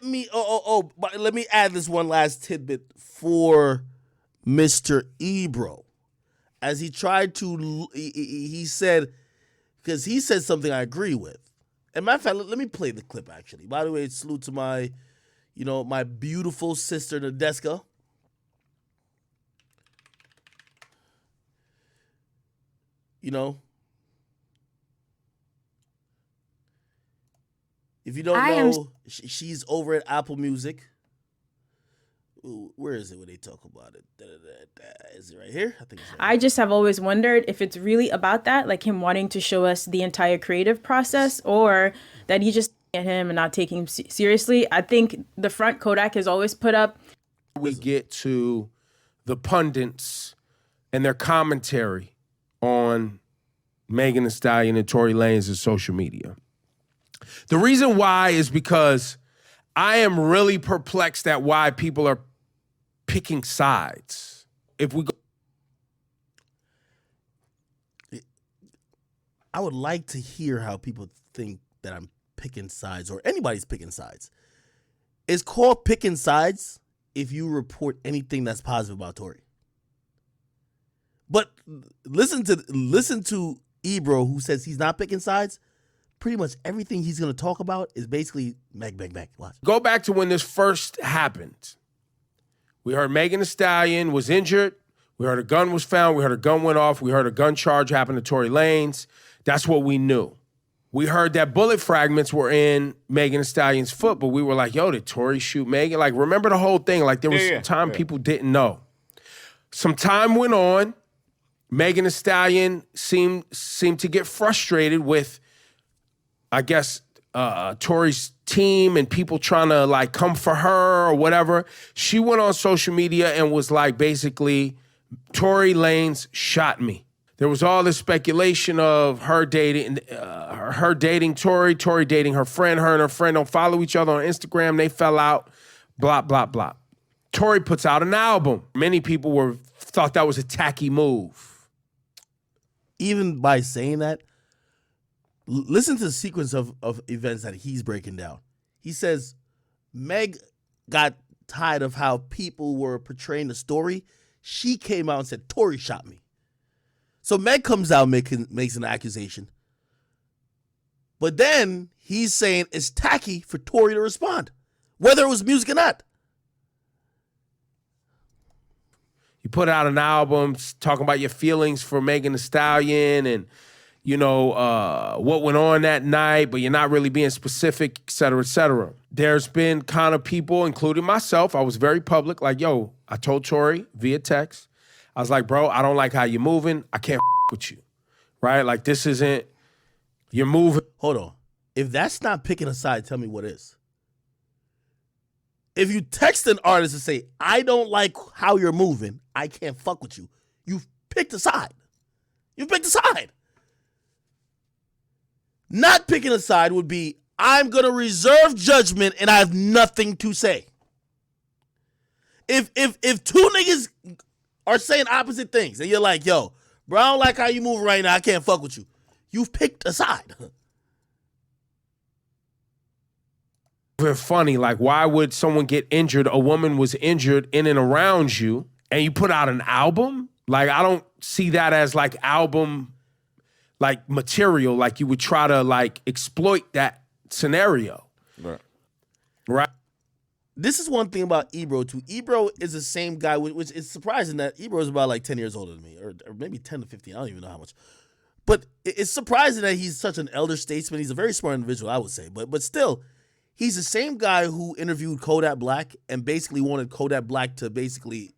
But let me add this one last tidbit for Mr. Ebro. As he tried to, he said, because he said something I agree with. And matter of fact, let me play the clip actually. By the way, salute to my, my beautiful sister Nadeska. If you don't know, she's over at Apple Music. Ooh, where is it when they talk about it? Is it right here? I think it's right I just have always wondered if it's really about that, like him wanting to show us the entire creative process, or that he just at him and not taking him seriously. I think the front Kodak has always put up. We get to the pundits and their commentary on Megan Thee Stallion and Tory Lanez' social media. The reason why is because I am really perplexed at why people are picking sides. If we go, I would like to hear how people think that I'm picking sides or anybody's picking sides. It's called picking sides if you report anything that's positive about Tory. But listen to Ebro, who says he's not picking sides. Pretty much everything he's going to talk about is basically Meg. Watch. Go back to when this first happened. We heard Megan Thee Stallion was injured. We heard a gun was found. We heard a gun went off. We heard a gun charge happened to Tory Lanez. That's what we knew. We heard that bullet fragments were in Megan Thee Stallion's foot, but we were like, yo, did Tory shoot Megan? Like, remember the whole thing? Like, there was some time people didn't know. Some time went on. Megan Thee Stallion seemed to get frustrated with, I guess, Tory's team and people trying to like come for her or whatever. She went on social media and was like, basically, Tory Lanez shot me. There was all this speculation of her dating Tory, Tory dating her friend. Her and her friend don't follow each other on Instagram. They fell out, blah, blah, blah. Tory puts out an album. Many people thought that was a tacky move. Even by saying that, listen to the sequence of events that he's breaking down. He says, Meg got tired of how people were portraying the story. She came out and said, Tory shot me. So Meg comes out and makes an accusation. But then he's saying it's tacky for Tory to respond, whether it was music or not. You put out an album talking about your feelings for Megan Thee Stallion and, what went on that night, but you're not really being specific, et cetera, et cetera. There's been kind of people, including myself, I was very public, like, yo, I told Tory via text, I was like, bro, I don't like how you're moving. I can't with you, right? Like, this isn't, you're moving. Hold on. If that's not picking a side, tell me what is. If you text an artist and say, I don't like how you're moving, I can't fuck with you, you've picked a side. You've picked a side. Not picking a side would be, I'm going to reserve judgment and I have nothing to say. If two niggas are saying opposite things and you're like, yo, bro, I don't like how you move right now, I can't fuck with you, you've picked a side. Funny, like, why would someone get injured? A woman was injured in and around you and you put out an album? Like, I don't see that as like album like material, like you would try to like exploit that scenario. Right. This is one thing about Ebro too. Ebro is the same guy, which is surprising that Ebro is about like 10 years older than me, or maybe 10 to 15. I don't even know how much. But it's surprising that he's such an elder statesman. He's a very smart individual, I would say. But still, he's the same guy who interviewed Kodak Black and basically wanted Kodak Black to basically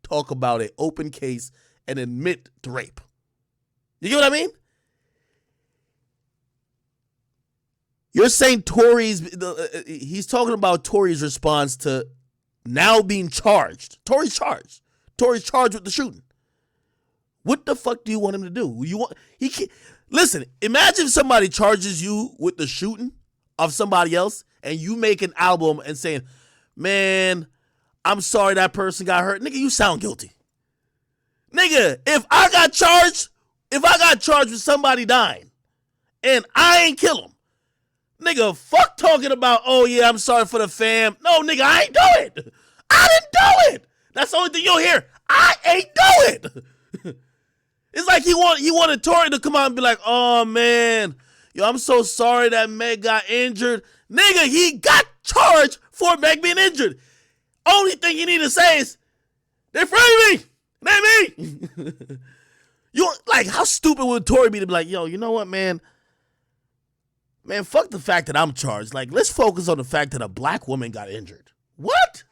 talk about an open case and admit to rape. You get what I mean? You're saying he's talking about Tory's response to now being charged. Tory's charged. Tory's charged with the shooting. What the fuck do you want him to do? Listen, imagine if somebody charges you with the shooting of somebody else and you make an album and saying, man, I'm sorry that person got hurt. Nigga, you sound guilty. Nigga, if I got charged with somebody dying and I ain't kill him, Nigga, fuck talking about, oh yeah, I'm sorry for the fam. No, nigga, I ain't do it. I didn't do it. That's the only thing you'll hear. I ain't do it. It's like he wanted Tory to come out and be like, oh man, yo, I'm so sorry that Meg got injured. Nigga, he got charged for Meg being injured. Only thing you need to say is, they framed me. They me. You like, how stupid would Tory be to be like, yo, you know what, man? Man, fuck the fact that I'm charged. Like, let's focus on the fact that a black woman got injured. What?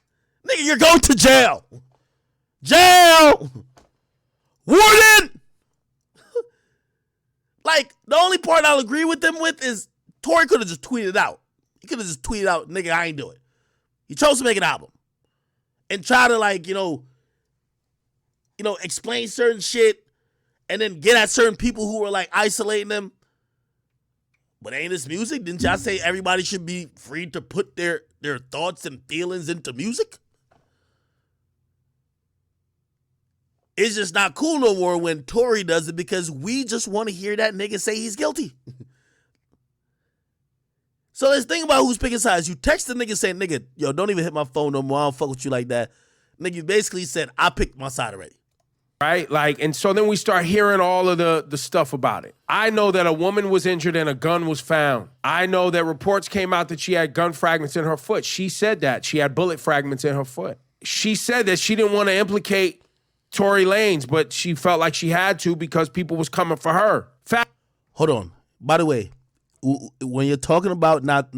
Nigga, you're going to jail. Jail. Warden. Like, the only part I'll agree with them with is Tory could have just tweeted out. He could have just tweeted out, nigga, I ain't do it. He chose to make an album. And try to, like, explain certain shit and then get at certain people who were, like, isolating them. But ain't this music? Didn't y'all say everybody should be free to put their thoughts and feelings into music? It's just not cool no more when Tory does it because we just want to hear that nigga say he's guilty. So let's think about who's picking sides. You text the nigga saying, nigga, yo, don't even hit my phone no more. I don't fuck with you like that. Nigga, you basically said, I picked my side already. Right? Like, and so then we start hearing all of the stuff about it. I know that a woman was injured and a gun was found. I know that reports came out that she had gun fragments in her foot. She said that. She had bullet fragments in her foot. She said that she didn't want to implicate Tory Lanez, but she felt like she had to because people was coming for her. Hold on. By the way, when you're talking about not,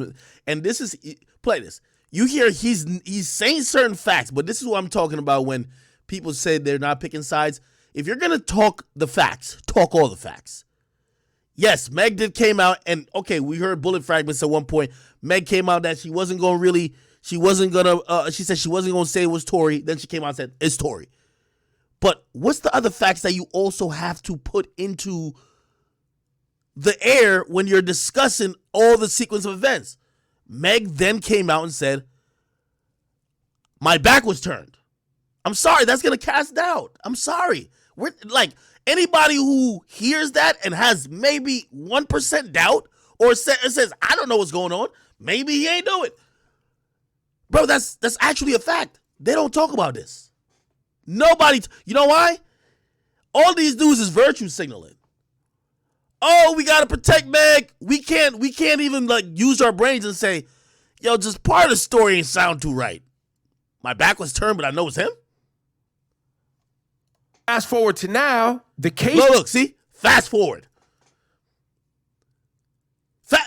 and this is, play this. You hear he's saying certain facts, but this is what I'm talking about when people say they're not picking sides. If you're going to talk the facts, talk all the facts. Yes, Meg came out, and okay, we heard bullet fragments at one point. Meg came out that she wasn't going to, she said she wasn't going to say it was Tory. Then she came out and said, it's Tory. But what's the other facts that you also have to put into the air when you're discussing all the sequence of events? Meg then came out and said, my back was turned. I'm sorry, that's going to cast doubt. I'm sorry. We're like, anybody who hears that and has maybe 1% doubt or says, I don't know what's going on, maybe he ain't do it. Bro, that's actually a fact. They don't talk about this. Nobody, you know why? All these dudes is virtue signaling. Oh, we gotta protect Meg. We can't even like use our brains and say, yo, just part of the story ain't sound too right. My back was turned, but I know it's him. Fast forward to now, the case. Look, see? Fast forward.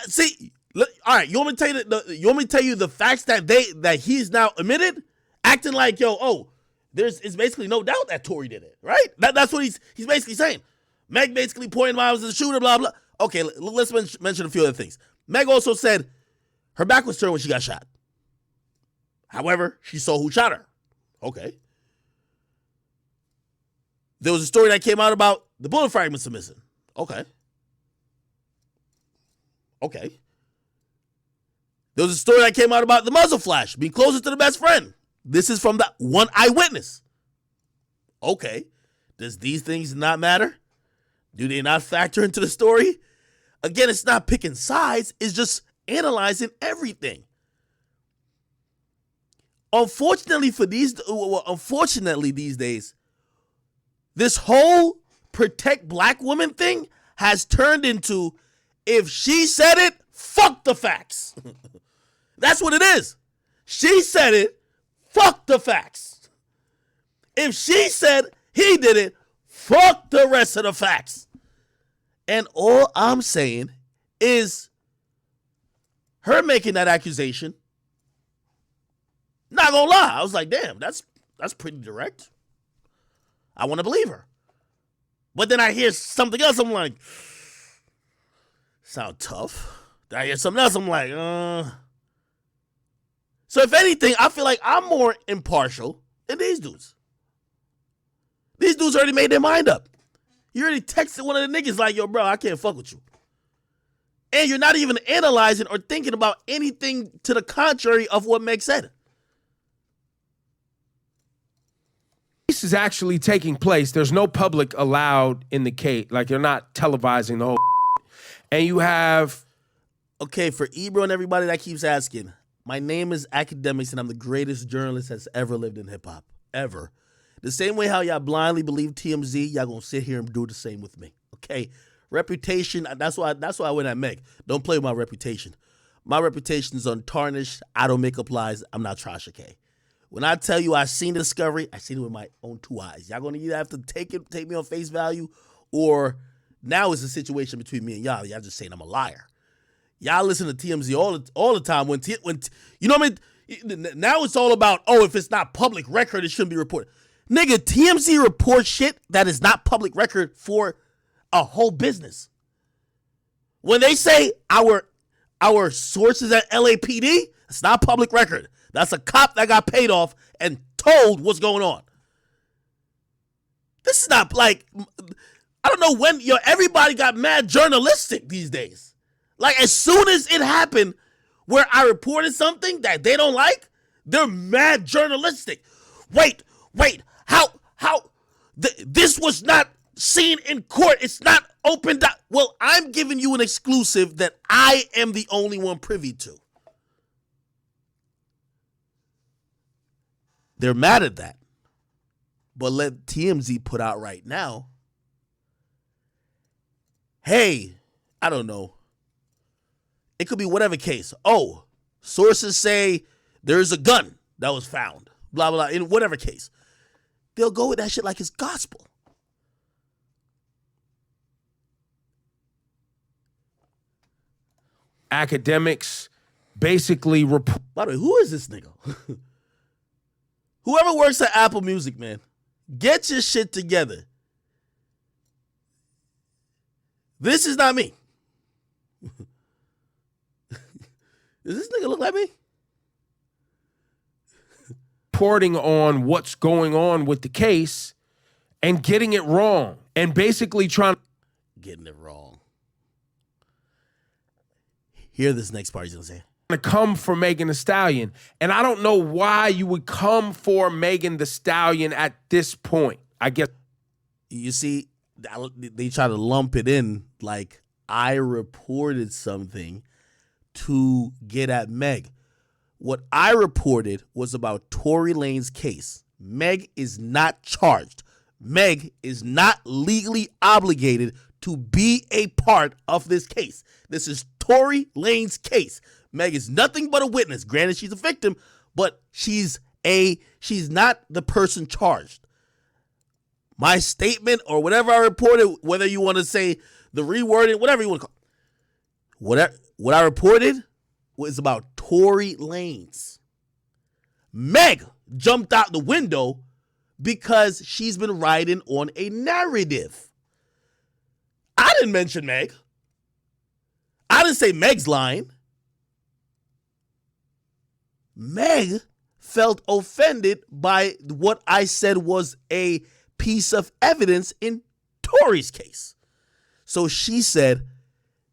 See, look, all right, you want me to tell you the facts that he's now admitted? Acting like, yo, it's basically no doubt that Tory did it, right? That's what he's basically saying. Meg basically pointed him out as the shooter, blah, blah. Okay, let's mention a few other things. Meg also said her back was turned when she got shot. However, she saw who shot her. Okay. There was a story that came out about the bullet fragments are missing. Okay. There was a story that came out about the muzzle flash being closer to the best friend. This is from the one eyewitness. Okay. Does these things not matter? Do they not factor into the story? Again, it's not picking sides. It's just analyzing everything. Unfortunately, these days, this whole protect black women thing has turned into, if she said it, fuck the facts. That's what it is. She said it, fuck the facts. If she said he did it, fuck the rest of the facts. And all I'm saying is her making that accusation, not gonna lie, I was like, damn, that's pretty direct. I want to believe her. But then I hear something else, I'm like, sound tough. Then I hear something else, I'm like, So if anything, I feel like I'm more impartial than these dudes. These dudes already made their mind up. You already texted one of the niggas like, yo, bro, I can't fuck with you. And you're not even analyzing or thinking about anything to the contrary of what Meg said. This is actually taking place. There's no public allowed in the case. Like, you're not televising the whole. And you have Okay, for Ebro and everybody that keeps asking, my name is Akademiks and I'm the greatest journalist that's ever lived in hip hop. Ever. The same way how y'all blindly believe TMZ, y'all gonna sit here and do the same with me. Okay? Reputation, that's why I went at Meg. Don't play with my reputation. My reputation is untarnished. I don't make up lies. I'm not Trasha K. When I tell you I seen the discovery, I seen it with my own 2 eyes. Y'all gonna either have to take me on face value, or now it's a situation between me and y'all. Y'all just saying I'm a liar. Y'all listen to TMZ all the time when you know what I mean? Now it's all about, if it's not public record, it shouldn't be reported. Nigga, TMZ reports shit that is not public record for a whole business. When they say our sources at LAPD, it's not public record. That's a cop that got paid off and told what's going on. This is not like, I don't know when, everybody got mad journalistic these days. Like, as soon as it happened where I reported something that they don't like, they're mad journalistic. Wait, how, this was not seen in court. It's not opened up. Well, I'm giving you an exclusive that I am the only one privy to. They're mad at that. But let TMZ put out right now, hey, I don't know. It could be whatever case. Sources say there's a gun that was found. Blah, blah, blah. In whatever case. They'll go with that shit like it's gospel. Academics basically report. By the way, who is this nigga? Whoever works at Apple Music, man, get your shit together. This is not me. Does this nigga look like me? Reporting on what's going on with the case and getting it wrong and basically getting it wrong. Hear this next part he's gonna say. To come for Megan Thee Stallion. And I don't know why you would come for Megan Thee Stallion at this point. I guess. You see, they try to lump it in like I reported something to get at Meg. What I reported was about Tory Lanez case. Meg is not charged. Meg is not legally obligated to be a part of this case. This is Tory Lanez case. Meg is nothing but a witness. Granted, she's a victim, but she's not the person charged. My statement or whatever I reported, whether you want to say the rewording, whatever you want to call it, what I reported was about Tory Lanez. Meg jumped out the window because she's been riding on a narrative. I didn't mention Meg. I didn't say Meg's lying. Meg felt offended by what I said was a piece of evidence in Tory's case. So she said,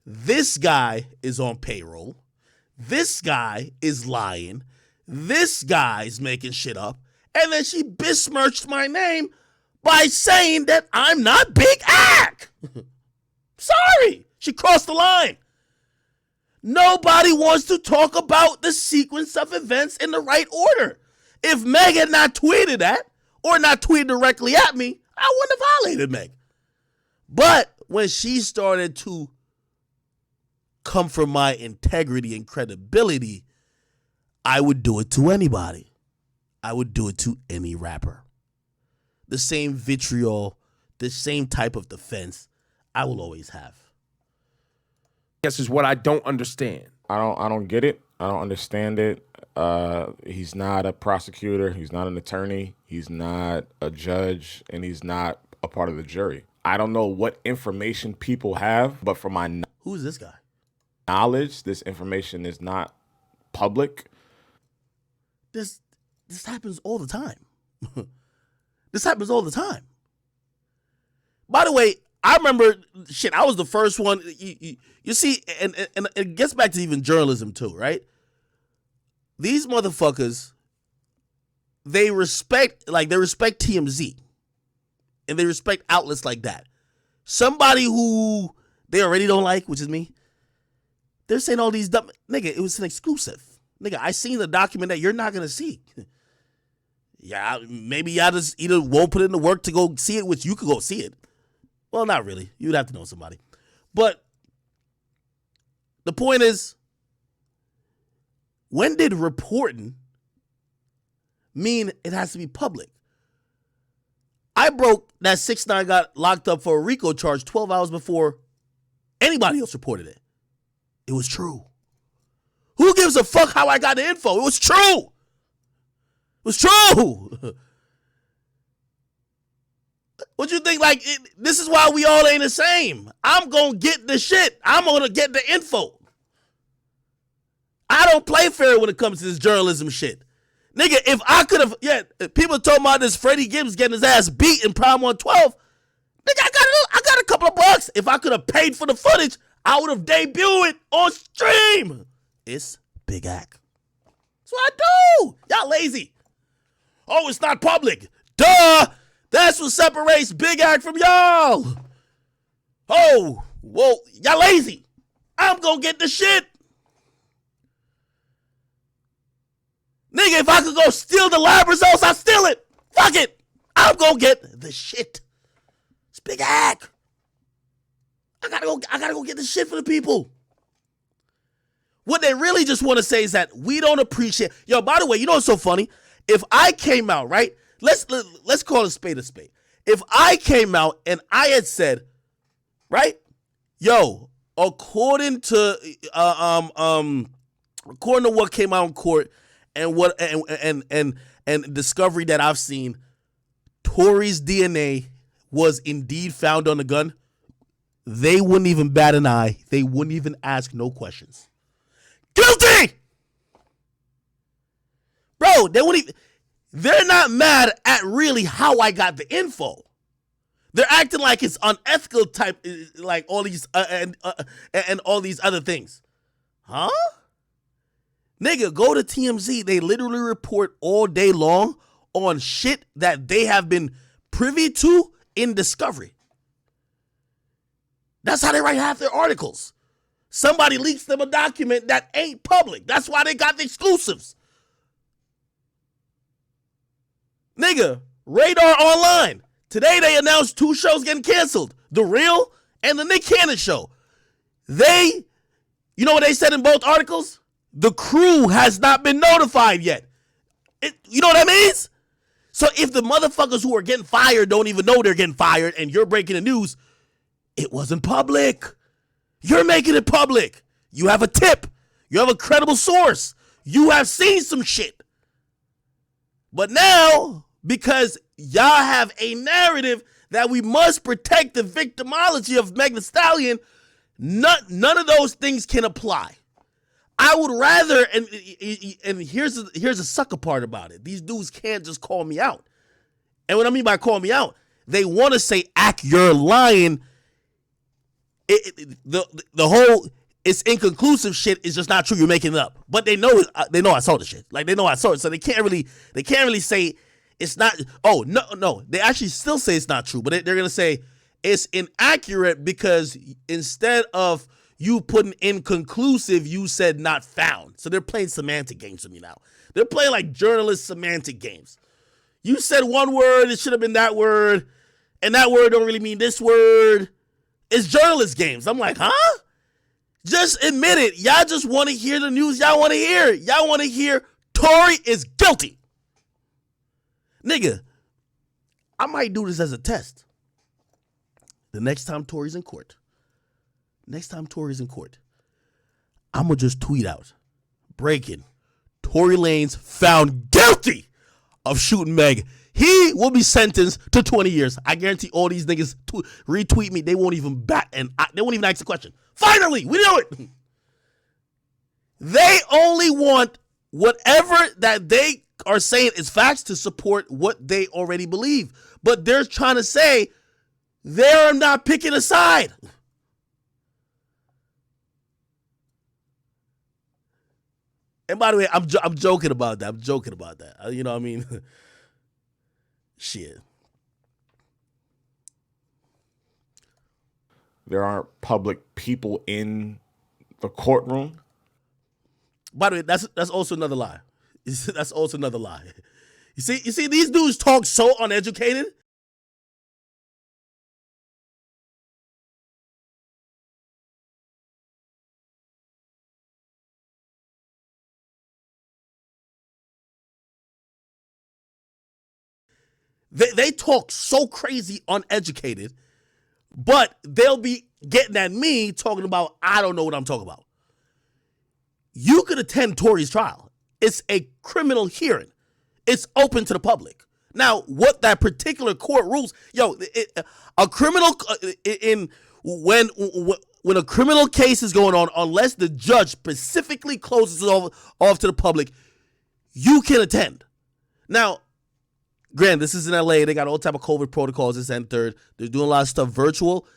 this guy is on payroll. This guy is lying. This guy's making shit up. And then she besmirched my name by saying that I'm not Big Ack. Sorry. She crossed the line. Nobody wants to talk about the sequence of events in the right order. If Meg had not tweeted that, or not tweeted directly at me, I wouldn't have violated Meg. But when she started to come for my integrity and credibility, I would do it to anybody. I would do it to any rapper. The same vitriol, the same type of defense I will always have. This is what I don't understand. I don't get it. I don't understand it. He's not a prosecutor. He's not an attorney. He's not a judge, and he's not a part of the jury. I don't know what information people have, but from my Who's this guy? knowledge, this information is not public. This happens all the time. This happens all the time. By the way, I remember, I was the first one. You see, and it gets back to even journalism too, right? These motherfuckers, they respect TMZ. And they respect outlets like that. Somebody who they already don't like, which is me, They're saying all these dumb nigga. It was an exclusive, nigga. I seen the document that you're not gonna see. Yeah, maybe y'all just either won't put in the work to go see it, which you could go see it. Well, not really. You'd have to know somebody. But the point is, when did reporting mean it has to be public? I broke that 6ix9ine got locked up for a RICO charge 12 hours before anybody else reported it. It was true. Who gives a fuck how I got the info? It was true. It was true. What you think? Like, this is why we all ain't the same. I'm going to get the shit. I'm going to get the info. I don't play fair when it comes to this journalism shit. Nigga, if I could have, people talking about this Freddie Gibbs getting his ass beat in Prime 112. Nigga, I got a couple of bucks. If I could have paid for the footage, I would have debuted it on stream. It's Big Act. That's what I do. Y'all lazy. Oh, it's not public. Duh. That's what separates Big Act from y'all. Oh, well, y'all lazy. I'm going to get the shit. Nigga, if I could go steal the lab results, I'll steal it. Fuck it. I'm going to get the shit. It's Big Act. I gotta go get the shit for the people. What they really just want to say is that we don't appreciate. Yo, by the way, you know what's so funny? If I came out, right? Let's call a spade a spade. If I came out and I had said, right? Yo, according to what came out in court and what and discovery that I've seen, Tory's DNA was indeed found on the gun. They wouldn't even bat an eye. They wouldn't even ask no questions. Guilty! Bro, they're not mad at really how I got the info. They're acting like it's unethical type, like all these, and all these other things. Huh? Nigga, go to TMZ. They literally report all day long on shit that they have been privy to in discovery. That's how they write half their articles. Somebody leaks them a document that ain't public. That's why they got the exclusives. Nigga, Radar Online. Today they announced 2 shows getting canceled. The Real and the Nick Cannon Show. You know what they said in both articles? The crew has not been notified yet. You know what that means? So if the motherfuckers who are getting fired don't even know they're getting fired and you're breaking the news, it wasn't public. You're making it public. You have a tip. You have a credible source. You have seen some shit. But now, because y'all have a narrative that we must protect the victimology of Meg Thee Stallion, none of those things can apply. I would rather, and here's a sucker part about it. These dudes can't just call me out. And what I mean by call me out, they want to say, Ack, you're lying. The whole it's inconclusive shit is just not true. You're making it up. But they know I saw the shit. Like, they know I saw it. So they can't really say it's not. Oh, no. They actually still say it's not true. But they're going to say it's inaccurate because instead of you putting inconclusive, you said not found. So they're playing semantic games with me now. They're playing like journalist semantic games. You said one word, it should have been that word. And that word don't really mean this word. It's journalist games. I'm like, huh? Just admit it. Y'all just want to hear the news y'all want to hear. Y'all want to hear Tory is guilty. Nigga, I might do this as a test. The next time Tory's in court, I'm going to just tweet out, breaking, Tory Lanez found guilty of shooting Meg. He will be sentenced to 20 years. I guarantee all these niggas retweet me. They won't even they won't even ask the question. Finally, we do it. They only want whatever that they are saying is facts to support what they already believe. But they're trying to say they're not picking a side. And by the way, I'm joking about that. You know what I mean? Shit. There aren't public people in the courtroom. By the way, that's also another lie. That's also another lie. You see, these dudes talk so uneducated. They talk so crazy uneducated, but they'll be getting at me talking about, I don't know what I'm talking about. You could attend Tory's trial. It's a criminal hearing. It's open to the public. Now, what that particular court rules, a criminal when a criminal case is going on, unless the judge specifically closes it off to the public, you can attend. Now, granted, this is in LA. They got all type of COVID protocols, this and third. They're doing a lot of stuff virtual.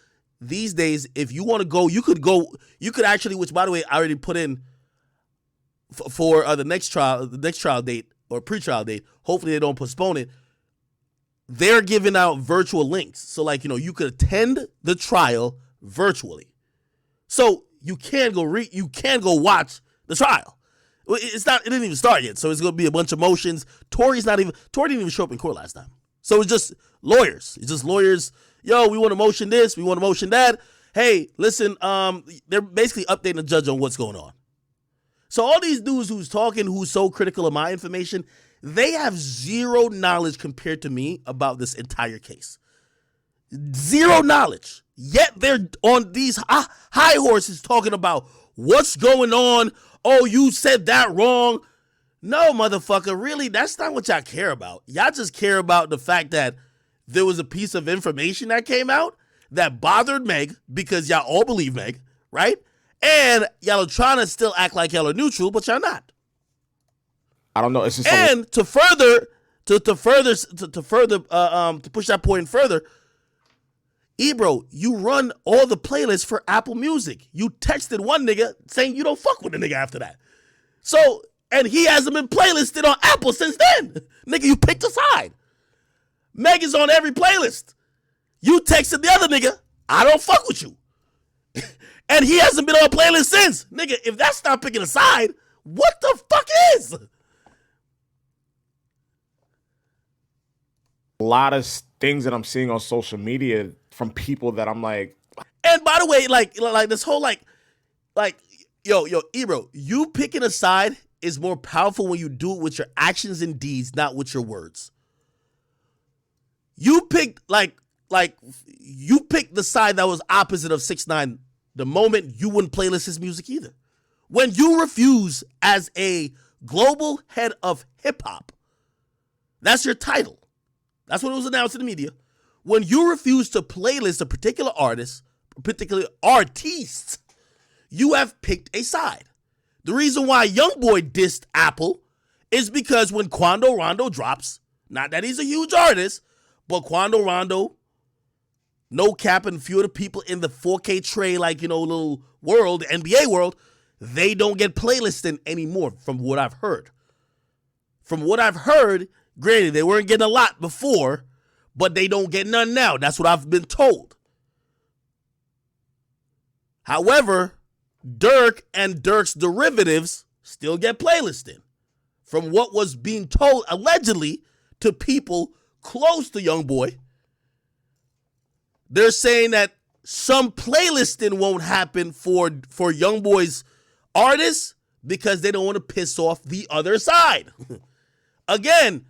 These days, if you want to go, you could go. You could actually, which by the way, I already put in for the next trial date or pre-trial date. Hopefully, they don't postpone it. They're giving out virtual links, so like you could attend the trial virtually. So you can go you can go watch the trial. It didn't even start yet, so it's gonna be a bunch of motions. Tory didn't even show up in court last time. So it's just lawyers. It's just lawyers. Yo, we want to motion this, we want to motion that. Hey, listen, they're basically updating the judge on what's going on. So all these dudes who's so critical of my information, they have zero knowledge compared to me about this entire case. Zero knowledge. Yet they're on these high horses talking about what's going on. Oh, you said that wrong. No, motherfucker, really, that's not what y'all care about. Y'all just care about the fact that there was a piece of information that came out that bothered Meg, because y'all all believe Meg, right? And y'all are trying to still act like y'all are neutral, but y'all not. I don't know. It's just to push that point further, Ebro, you run all the playlists for Apple Music. You texted one nigga saying you don't fuck with the nigga after that. So, and he hasn't been playlisted on Apple since then. Nigga, you picked a side. Meg is on every playlist. You texted the other nigga, I don't fuck with you. And he hasn't been on a playlist since. Nigga, if that's not picking a side, what the fuck is? A lot of things that I'm seeing on social media from people that I'm like. And by the way, like this whole yo, Ebro, you picking a side is more powerful when you do it with your actions and deeds, not with your words. You picked you picked the side that was opposite of 6ix9ine the moment you wouldn't playlist his music either. When you refuse as a global head of hip hop, that's your title. That's what it was announced in the media. When you refuse to playlist a particular artist, particular artists, you have picked a side. The reason why YoungBoy dissed Apple is because when Quando Rondo drops, not that he's a huge artist, but Quando Rondo, no cap, and few of the people in the 4K tray, little world, the NBA world, they don't get playlisted anymore from what I've heard. From what I've heard, granted, they weren't getting a lot before, but they don't get none now. That's what I've been told. However, Dirk and Dirk's derivatives still get playlisted. From what was being told, allegedly, to people close to YoungBoy, they're saying that some playlisting won't happen for YoungBoy's artists because they don't want to piss off the other side. Again,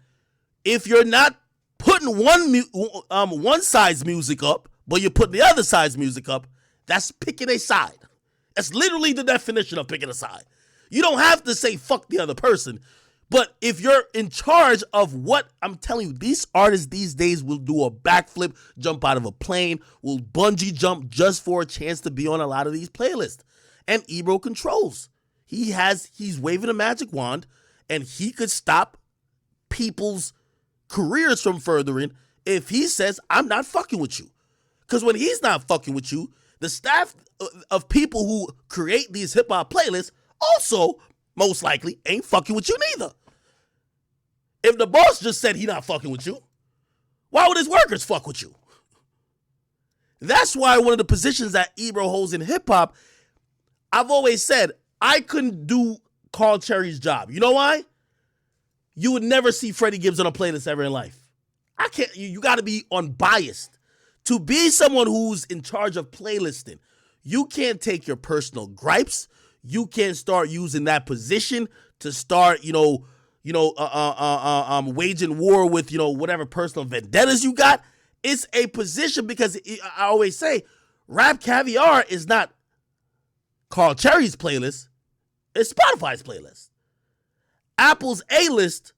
if you're not putting one side's music up, but you're putting the other side's music up, that's picking a side. That's literally the definition of picking a side. You don't have to say fuck the other person. But if you're in charge of what, I'm telling you, these artists these days will do a backflip, jump out of a plane, will bungee jump just for a chance to be on a lot of these playlists. And Ebro controls. He's waving a magic wand, and he could stop people's careers from furthering if he says, I'm not fucking with you. Because when he's not fucking with you, the staff of people who create these hip-hop playlists also most likely ain't fucking with you neither. If the boss just said he not fucking with you, why would his workers fuck with you? That's why one of the positions that Ebro holds in hip-hop, I've always said I couldn't do Carl Cherry's job. You know why? You would never see Freddie Gibbs on a playlist ever in life. I can't. You got to be unbiased to be someone who's in charge of playlisting. You can't take your personal gripes. You can't start using that position to start, waging war with, whatever personal vendettas you got. It's a position because I always say, Rap Caviar is not Carl Cherry's playlist. It's Spotify's playlist. Apple's A-list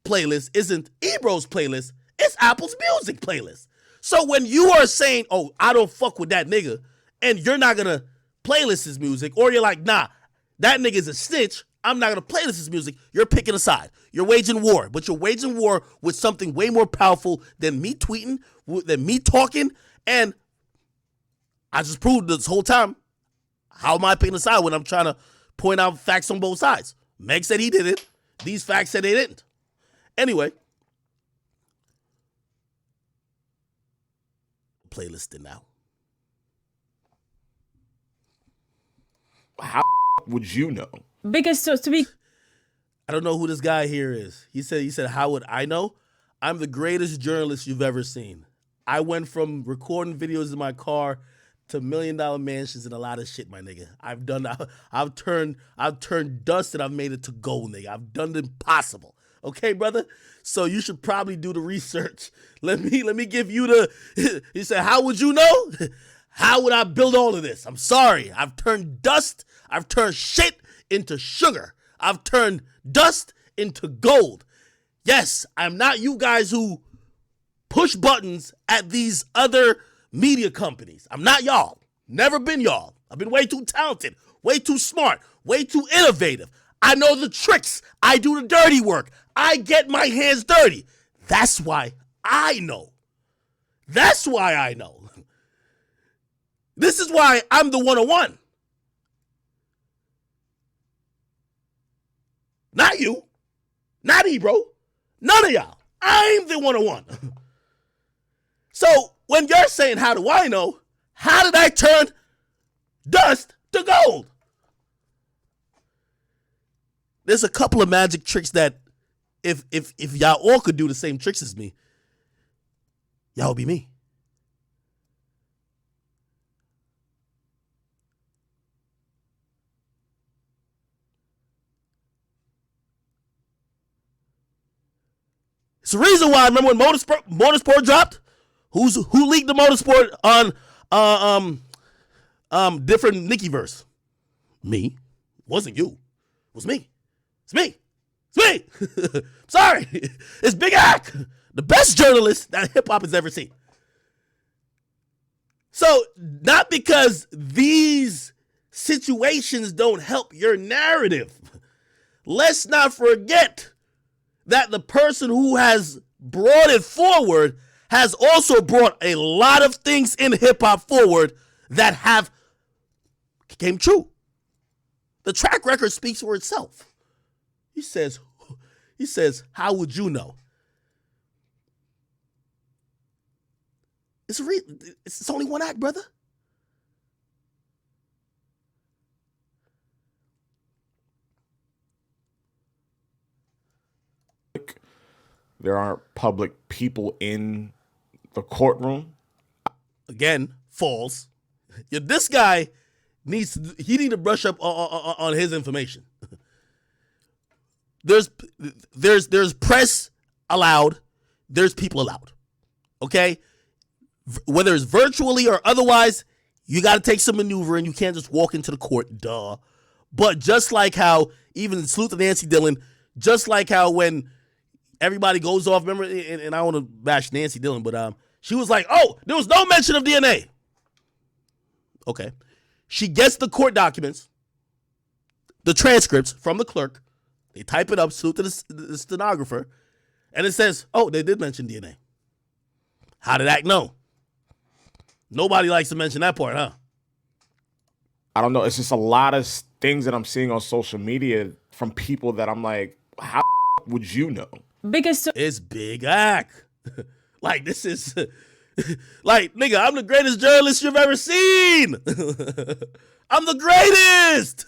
playlist isn't Ebro's playlist. It's Apple's music playlist. So when you are saying, oh, I don't fuck with that nigga, and you're not going to playlist his music, or you're like, nah, that nigga's a snitch, I'm not going to playlist his music, you're picking a side. You're waging war, but you're waging war with something way more powerful than me tweeting, than me talking, and I just proved this whole time, how am I picking a side when I'm trying to point out facts on both sides? Meg said he did it. These facts said they didn't. Anyway. Playlisting now. How would you know? Because so to be, I don't know who this guy here is. He said, how would I know? I'm the greatest journalist you've ever seen. I went from recording videos in my car to $1 million mansions and a lot of shit, my nigga. I've turned dust and I've made it to gold, nigga. I've done the impossible. Okay, brother? So you should probably do the research. Let me give you the, he said, how would you know? How would I build all of this? I'm sorry. I've turned dust. I've turned shit into sugar. I've turned dust into gold. Yes, I'm not you guys who push buttons at these other media companies. I'm not y'all. Never been y'all. I've been way too talented, way too smart, way too innovative. I know the tricks. I do the dirty work. I get my hands dirty. That's why I know. That's why I know. This is why I'm the 101. Not you. Not Ebro. None of y'all. I'm the 101. So when you're saying, how do I know? How did I turn dust to gold? There's a couple of magic tricks that if y'all all could do the same tricks as me, y'all would be me. It's the reason why I remember when Motorsport dropped. Who leaked the Motorsport on different Nicki verse? Me. It wasn't you. It was me. It's me. It's me. Sorry. It's Big Ack, the best journalist that hip hop has ever seen. So not because these situations don't help your narrative. Let's not forget that the person who has brought it forward has also brought a lot of things in hip-hop forward that have came true. The track record speaks for itself. He says, how would you know? It's only one act, brother. There aren't public people in the courtroom. Again, false. This guy needs to brush up on his information. There's press allowed. There's people allowed. Okay? Whether it's virtually or otherwise, you got to take some maneuvering. You can't just walk into the court. Duh. But just like how, even Salute to Nancy Dillon, just like how when everybody goes off, remember, and I don't want to bash Nancy Dillon, but she was like, oh, there was no mention of DNA. Okay. She gets the court documents, the transcripts from the clerk. They type it up, salute to the stenographer, and it says, oh, they did mention DNA. How did Act know? Nobody likes to mention that part, huh? I don't know. It's just a lot of things that I'm seeing on social media from people that I'm like, how would you know? because It's Big Ack. Like, this is... like, nigga, I'm the greatest journalist you've ever seen. I'm the greatest.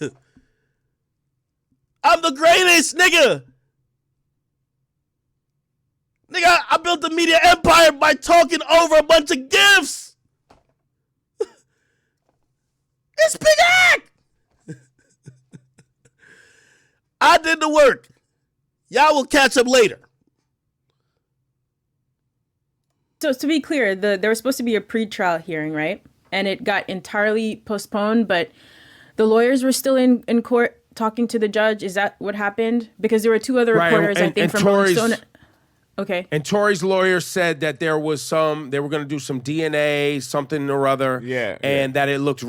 I'm the greatest, nigga. Nigga, I built the media empire by talking over a bunch of gifts. It's Big Act. I did the work. Y'all will catch up later. So to be clear, there was supposed to be a pre-trial hearing, right? And it got entirely postponed, but the lawyers were still in court talking to the judge. Is that what happened? Because there were two other reporters, I think, from Rolling Stone. Okay. And Tory's lawyer said that they were going to do some DNA, something or other. Yeah. And that it looked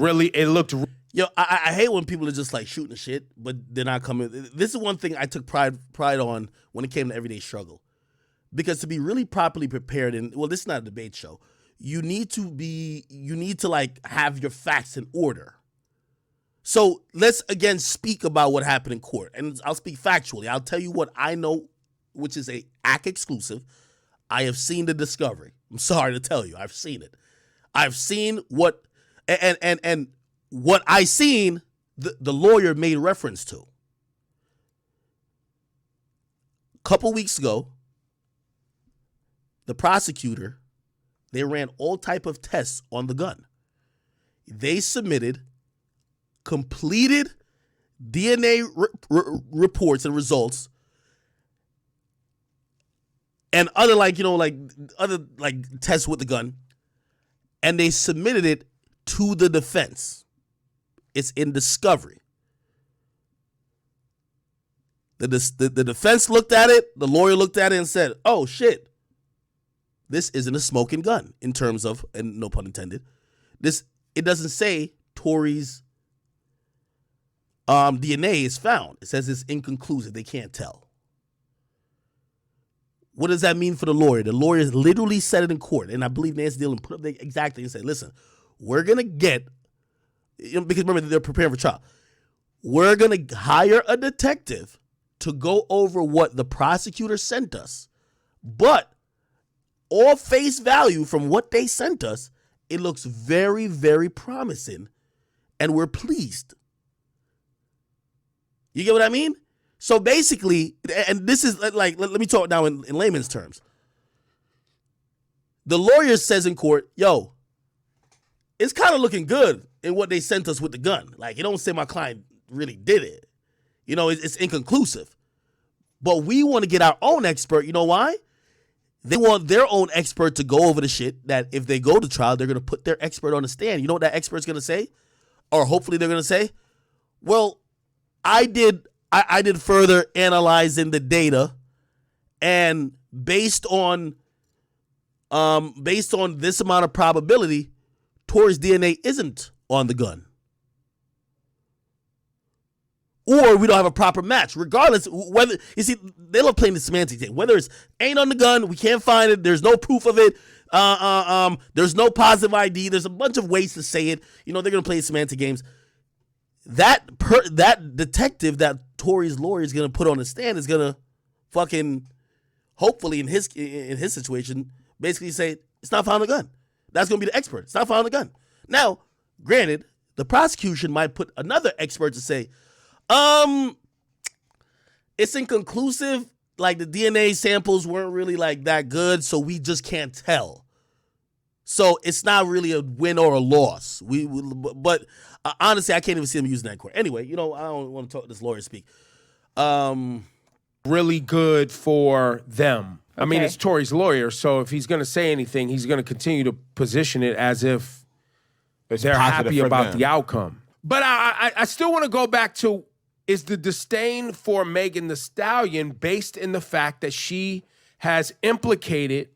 Yo, I hate when people are just like shooting the shit, but they're not coming. This is one thing I took pride on when it came to Everyday Struggle. Because to be really properly prepared, this is not a debate show, you need to like have your facts in order. So let's again speak about what happened in court. And I'll speak factually. I'll tell you what I know, which is a ACK exclusive. I have seen the discovery. I'm sorry to tell you, I've seen it. I've seen what and what I seen the lawyer made reference to. A couple weeks ago, the prosecutor, they ran all type of tests on the gun. They submitted completed DNA reports and results and other other tests with the gun, and they submitted it to the defense. It's in discovery. The defense looked at it, the lawyer looked at it and said, oh shit, this isn't a smoking gun in terms of, and no pun intended, it doesn't say Tory's DNA is found. It says it's inconclusive. They can't tell. What does that mean for the lawyer? The lawyer literally said it in court, and I believe Nancy Dillon put up the exact thing and said, listen, we're going to get, because remember, they're preparing for trial. We're going to hire a detective to go over what the prosecutor sent us. But all face value from what they sent us, it looks very, very promising, and we're pleased. You get what I mean? So basically, and this is like, let me talk now in layman's terms. The lawyer says in court, yo, it's kind of looking good in what they sent us with the gun. Like, it don't say my client really did it. You know, it's inconclusive. But we want to get our own expert. You know why? They want their own expert to go over the shit that if they go to trial, they're going to put their expert on the stand. You know what that expert's going to say? Or hopefully they're going to say, well, I did further analyzing the data, and based on this amount of probability, Tory's DNA isn't on the gun. Or we don't have a proper match. Regardless, whether, you see, they love playing the semantic thing. Whether it's ain't on the gun, we can't find it, there's no proof of it, there's no positive ID, there's a bunch of ways to say it. You know, they're going to play semantic games. That detective that Tory's lawyer is going to put on the stand is going to fucking, hopefully in his situation, basically say, it's not found on the gun. That's going to be the expert. It's not found on the gun. Now, granted, the prosecution might put another expert to say, it's inconclusive. Like, the DNA samples weren't really like that good, so we just can't tell. So it's not really a win or a loss. But honestly, I can't even see him using that in court. Anyway, you know, I don't want to talk this lawyer speak. really good for them. I mean, Okay. it's Tory's lawyer, so if he's going to say anything, he's going to continue to position it as if It's they're positive happy for about them. the outcome. But I still want to go back to, is the disdain for Megan Thee Stallion based in the fact that she has implicated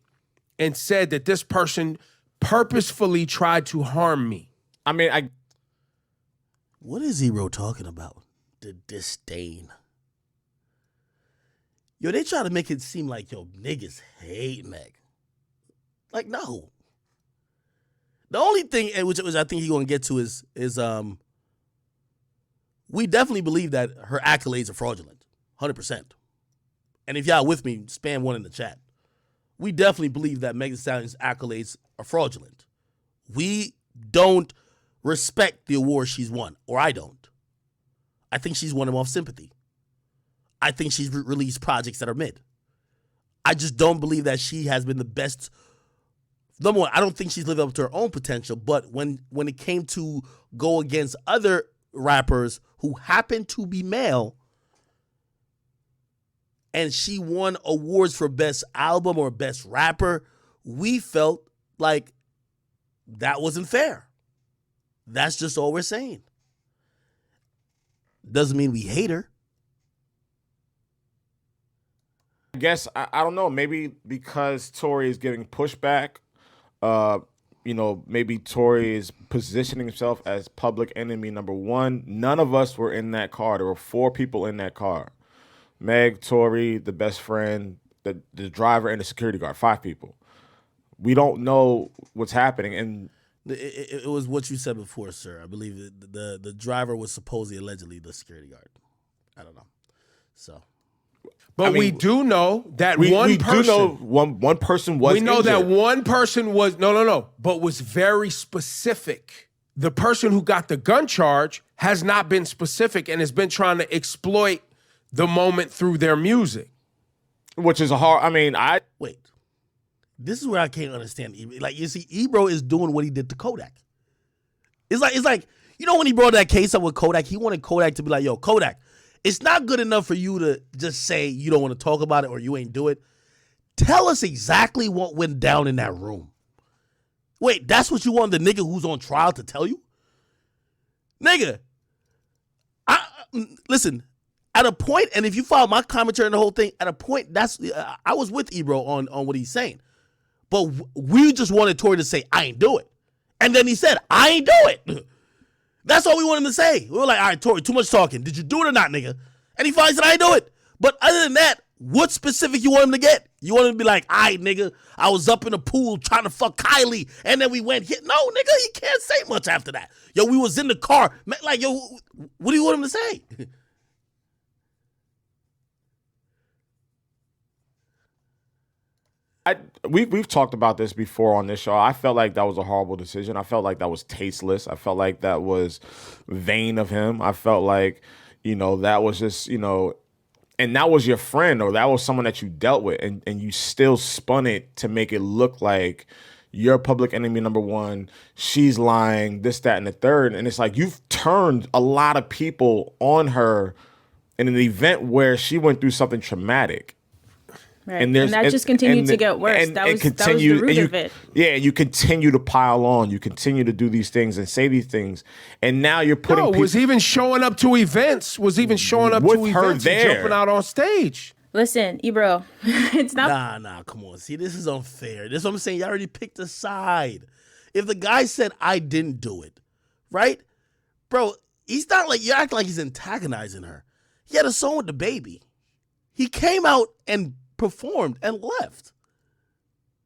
and said that this person purposefully tried to harm me? I mean, What is Ebro talking about? The disdain. Yo, they try to make it seem like, yo, niggas hate Meg. Like, no. The only thing, which I think he's going to get to is we definitely believe that her accolades are fraudulent, 100%. And if y'all with me, spam one in the chat. We definitely believe that Megan Thee Stallion's accolades are fraudulent. We don't respect the award she's won, or I don't. I think she's won them off sympathy. I think she's released projects that are mid. I just don't believe that she has been the best. Number one, I don't think she's lived up to her own potential, but when it came to go against other rappers who happen to be male, and she won awards for best album or best rapper, we felt like that wasn't fair. That's just all we're saying. Doesn't mean we hate her. I guess I don't know. Maybe because Tory is getting pushback, maybe Tory is positioning himself as public enemy number one. None of us were in that car. There were 4 people in that car: Meg, Tory, the best friend, the driver, and the security guard. 5 people. We don't know what's happening, and it was what you said before, sir. I believe the driver was supposedly allegedly the security guard. I don't know. So. But we do know that one person. Do know one person was. We know injured. that one person was but was very specific. The person who got the gun charge has not been specific and has been trying to exploit the moment through their music, which is a hard. I mean, wait. This is where I can't understand. Like, you see, Ebro is doing what he did to Kodak. It's like when he brought that case up with Kodak, he wanted Kodak to be like, yo, Kodak, it's not good enough for you to just say you don't want to talk about it or you ain't do it. Tell us exactly what went down in that room. Wait, that's what you want the nigga who's on trial to tell you? Nigga, listen, at a point, and if you follow my commentary on the whole thing, at a point, I was with Ebro on what he's saying. But we just wanted Tory to say, I ain't do it. And then he said, I ain't do it. That's all we wanted him to say. We were like, all right, Tory, too much talking. Did you do it or not, nigga? And he finally said, I ain't do it. But other than that, what specific you want him to get? You want him to be like, all right, nigga, I was up in the pool trying to fuck Kylie, and then we went hit. No, nigga, he can't say much after that. Yo, we was in the car. Like, yo, what do you want him to say? We've talked about this before on this show. I felt like that was a horrible decision. I felt like that was tasteless. I felt like that was vain of him. I felt like, that was just, and that was your friend or that was someone that you dealt with, and you still spun it to make it look like you're public enemy number one, she's lying, this, that, and the third. And it's like you've turned a lot of people on her in an event where she went through something traumatic. Right. And that just continued to get worse. That was the root of it. Yeah, you continue to pile on. You continue to do these things and say these things. And now you're putting people... was even showing up to events. Was even showing up with to her events there. And jumping out on stage. Listen, Ebro, it's not... Nah, come on. See, this is unfair. This is what I'm saying. You already picked a side. If the guy said, I didn't do it, right? Bro, he's not like... You act like he's antagonizing her. He had a song with the baby. He came out and performed and left.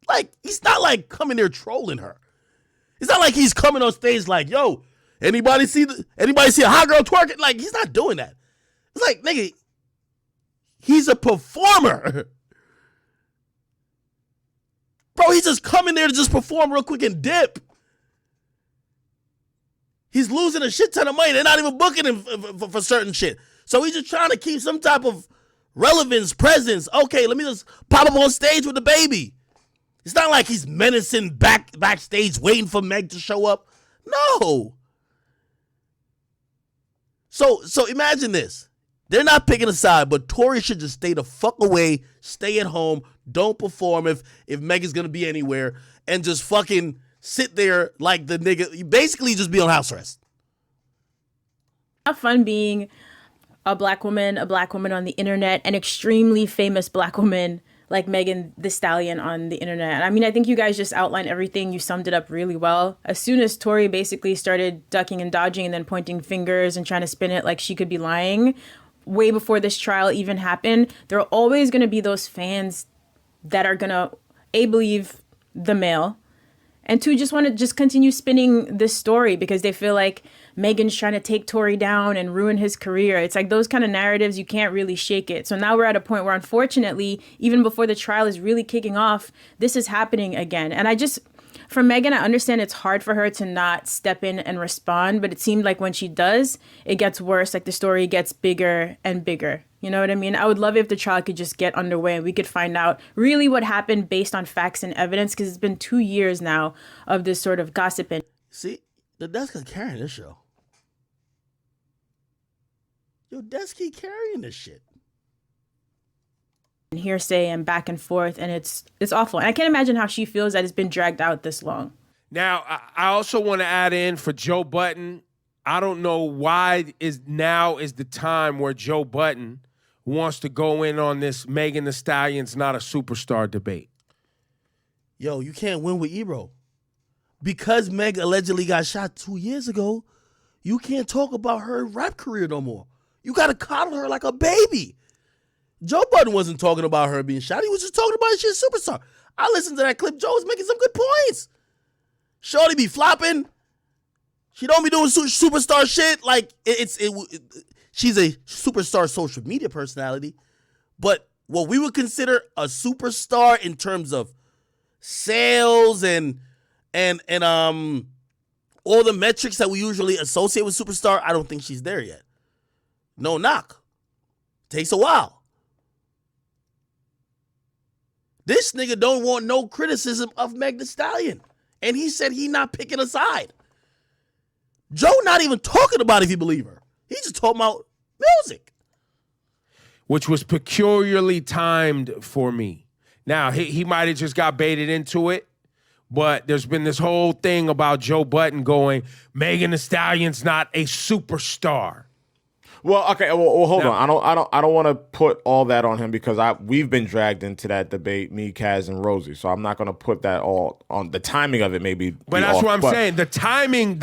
Like, he's not like coming there trolling her. It's not like he's coming on stage like, yo, anybody see a hot girl twerking? Like, he's not doing that. It's like, nigga, he's a performer. Bro, he's just coming there to just perform real quick and dip. He's losing a shit ton of money. They're not even booking him for certain shit. So he's just trying to keep some type of relevance, presence. Okay, let me just pop up on stage with the baby. It's not like he's menacing backstage waiting for Meg to show up. No. So imagine this. They're not picking a side, but Tory should just stay the fuck away, stay at home, don't perform if Meg is gonna be anywhere, and just fucking sit there like the nigga. You basically just be on house arrest. Not fun being a black woman on the internet, an extremely famous black woman like Megan Thee Stallion on the internet. I mean, I think you guys just outlined everything. You summed it up really well. As soon as Tory basically started ducking and dodging and then pointing fingers and trying to spin it like she could be lying, way before this trial even happened, there are always going to be those fans that are going to, A, believe the male, and 2, just want to just continue spinning this story because they feel like Megan's trying to take Tory down and ruin his career. It's like those kind of narratives, you can't really shake it. So now we're at a point where, unfortunately, even before the trial is really kicking off, this is happening again. And for Megan, I understand it's hard for her to not step in and respond, but it seemed like when she does, it gets worse. Like the story gets bigger and bigger. You know what I mean? I would love if the trial could just get underway and we could find out really what happened based on facts and evidence, because it's been 2 years now of this sort of gossiping. See, the desk keep carrying this show. Yo, desk keep carrying this shit. And hearsay and back and forth, and it's awful. And I can't imagine how she feels that it's been dragged out this long. Now, I also want to add in for Joe Budden. I don't know why now is the time where Joe Budden wants to go in on this Megan Thee Stallion's not a superstar debate. Yo, you can't win with Ebro. Because Meg allegedly got shot 2 years ago, you can't talk about her rap career no more. You got to coddle her like a baby. Joe Budden wasn't talking about her being shot. He was just talking about she's a superstar. I listened to that clip. Joe was making some good points. Shorty be flopping. She don't be doing superstar shit. Like, she's a superstar social media personality. But what we would consider a superstar in terms of sales and all the metrics that we usually associate with superstar, I don't think she's there yet. No knock. Takes a while. This nigga don't want no criticism of Meg Thee Stallion. And he said he not picking a side. Joe not even talking about if you believe her. He just talking about music. Which was peculiarly timed for me. Now, he might have just got baited into it, but there's been this whole thing about Joe Budden going, Megan Thee Stallion's not a superstar. Well, okay. Well, hold on. I don't want to put all that on him because we've been dragged into that debate, me, Kaz, and Rosie. So I'm not going to put that all on. The timing of it, maybe. But that's what I'm saying. The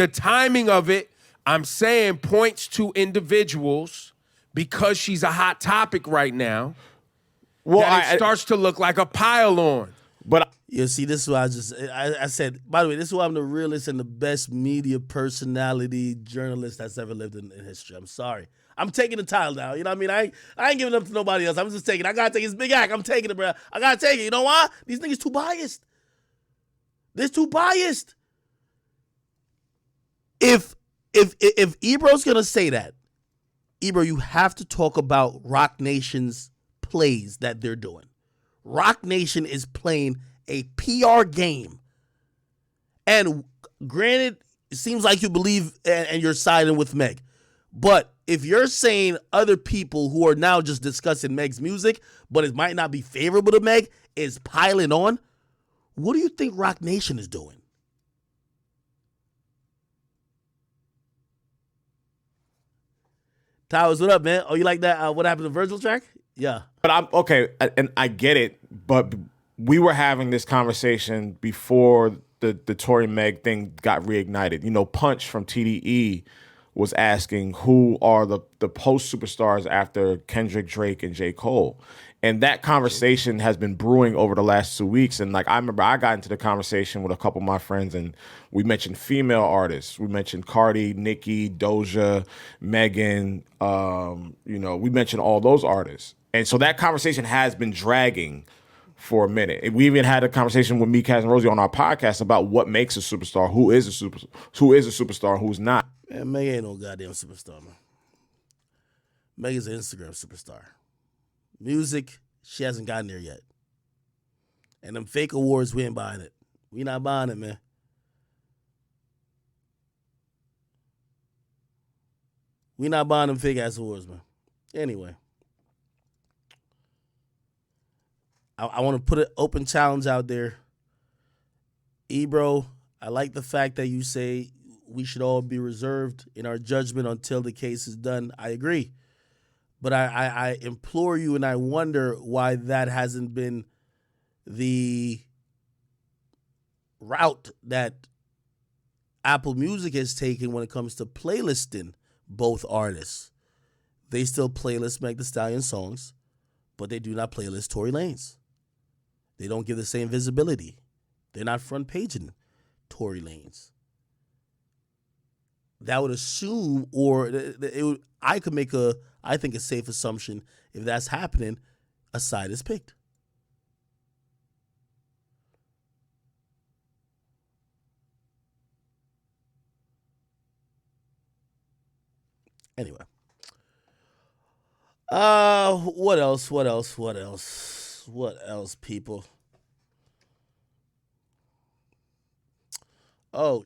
timing of it, I'm saying, points to individuals because she's a hot topic right now. Well, it starts to look like a pile on. But you see, this is why I said. By the way, this is why I'm the realest and the best media personality journalist that's ever lived in history. I'm sorry. I'm taking the title now. You know what I mean? I ain't giving it up to nobody else. I'm just taking it. I gotta take his big act. I'm taking it, bro. I gotta take it. You know why? These niggas too biased. They're too biased. If Ebro's gonna say that, Ebro, you have to talk about Rock Nation's plays that they're doing. Rock Nation is playing a PR game. And granted, it seems like you believe and you're siding with Meg. But if you're saying other people who are now just discussing Meg's music, but it might not be favorable to Meg, is piling on, what do you think Rock Nation is doing? Towers, what up, man? Oh, you like that? What happened to Virgil track? Yeah. But I'm okay, and I get it, but we were having this conversation before the Tory Meg thing got reignited. You know, Punch from TDE was asking who are the post superstars after Kendrick, Drake, and J. Cole. And that conversation has been brewing over the last 2 weeks. And like I remember I got into the conversation with a couple of my friends and we mentioned female artists. We mentioned Cardi, Nicki, Doja, Megan, we mentioned all those artists. And so that conversation has been dragging for a minute. We even had a conversation with me, Kaz, and Rosie on our podcast about what makes a superstar, who is a superstar, who's not. Man, Meg ain't no goddamn superstar, man. Meg is an Instagram superstar. Music, she hasn't gotten there yet. And them fake awards, we ain't buying it. We not buying it, man. We not buying them fake ass awards, man. Anyway. I want to put an open challenge out there. Ebro, I like the fact that you say we should all be reserved in our judgment until the case is done. I agree. But I implore you and I wonder why that hasn't been the route that Apple Music has taken when it comes to playlisting both artists. They still playlist Meg Thee Stallion songs, but they do not playlist Tory Lanez. They don't give the same visibility. They're not front paging Tory Lanez. That would assume, or I could make a safe assumption if that's happening, a side is picked. Anyway. What else? What else, people? Oh,